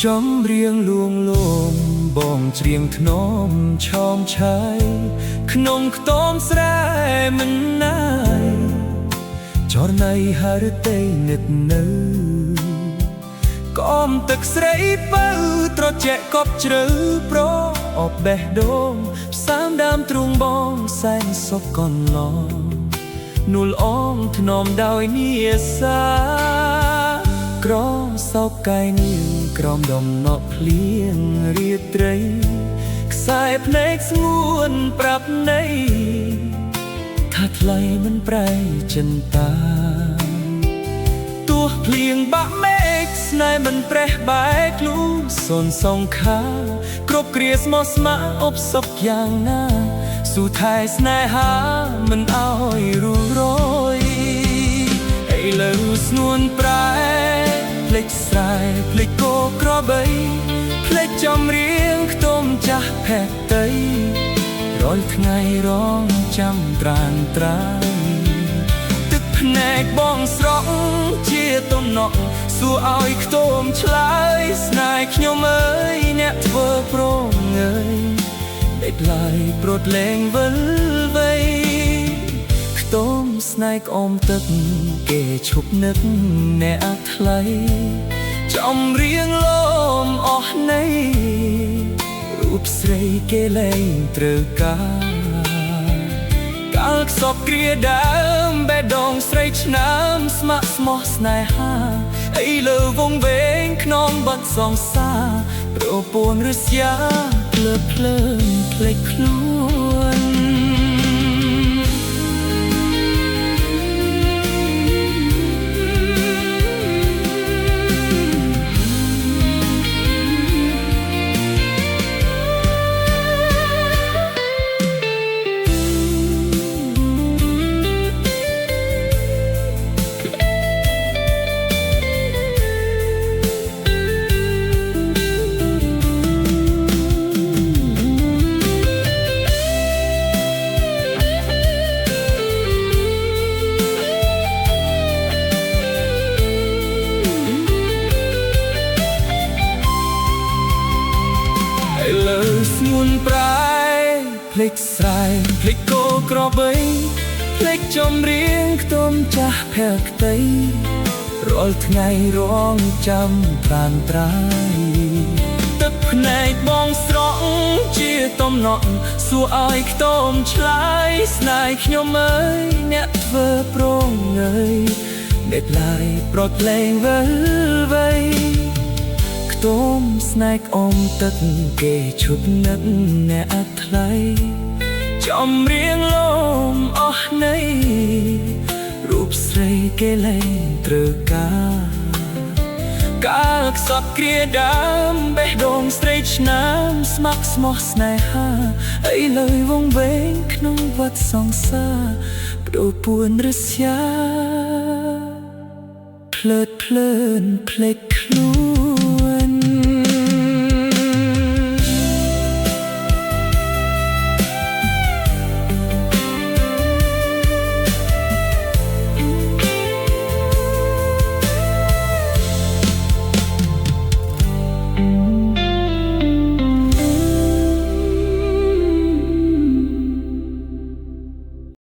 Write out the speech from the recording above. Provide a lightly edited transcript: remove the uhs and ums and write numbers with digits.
เรียงลวงโลมบ่ងច្រៀងធ្នមឆោមឆាយក្នុងខ្ទមស្រែមិនណាយចរណៃហារតីនិតនៅក្អមទឹកស្រីបើត្រជាក់កប់ជ្រៅប្រអបបេះដូងផ្សាមដើមទ្រូងបងសែនសុខកនឡងនួលអងធ្នមដោយនាសាក្រសោកកាយនាងក្រមដំណក់ភ្លៀងរាត្រីខ្សែភ្នែកស្ងួនប្រាប់ន័យថាថ្លៃមិនប្រែចិនតាទោះភ្លៀងបាក់មេឃស្នេហ៍មិនប្រេះបែកលូសូនសងខាគ្រប់គ្រាស្មោះស្ម័គ្រអបសុខយ៉ាងណាស៊ូថែស្នេហាមិនអោយរួសរយឥឡូវស្នួនប្រែភ្លេចស្រែភ្លេចគោក្របីភ្លេចចំរៀងខ្ទមចាស់ភក្តីរាល់ថ្ងៃរងចាំត្រានត្រាយទឹកភ្នែកបងស្រក់ជាទំនក់សួរឲ្យខ្ទមឆ្លើយស្នេហ៍ខ្ញុំអើយអ្នកធ្វើប្រងើយដេកឡាយព្រួតលែងវិលវ័យខ្ទមស្នេហ៍ក្អមទឹកគេឈប់នឹកអ្នកអថ្លៃចំរៀងលំអស់ន័យរូបស្រីគេលែងត្រូវការកាលខ្សបគ្រាដើមបេះដូងស្រីឆ្នើមស្ម័គ្រស្មោះស្នេហាឥឡូវវងវែងក្នុងបាត់សងសាប្រពន្ធរស្យាភ្លើភ្លើងភ្លេចខ្លួនស្ងួនប្រែភ្លេចស្រែភ្លេចគោក្របីភ្លេចចំរៀងខ្ទមចាស់ភក្តីរាល់ថ្ងៃរងចាំត្រានត្រាយទឹកភ្នែកបងស្រក់ជាទំនក់សួរឲ្យខ្ទមឆ្លើយស្នេហ៍ខ្ញុំអើយអ្នកធ្វើប្រងើយដេកឡាយប្រត់លែងវិលវ័យខ្ទមស្នេហ៍ក្អមទឹកគេឈប់នឹកអ្នកអថ្លៃចំរៀងលំអស់ន័យរូបស្រីគេលែងត្រូវការកាលខ្សត់គ្រាដើមបេះដូងស្រីឆ្នើមស្ម័គ្រស្មោះស្នេហាឥឡូវវងវែងក្នុងវដ្តសង្សារប្រពន្ធរស្យាភ្លើតភ្លើនភ្លេចខ្លួន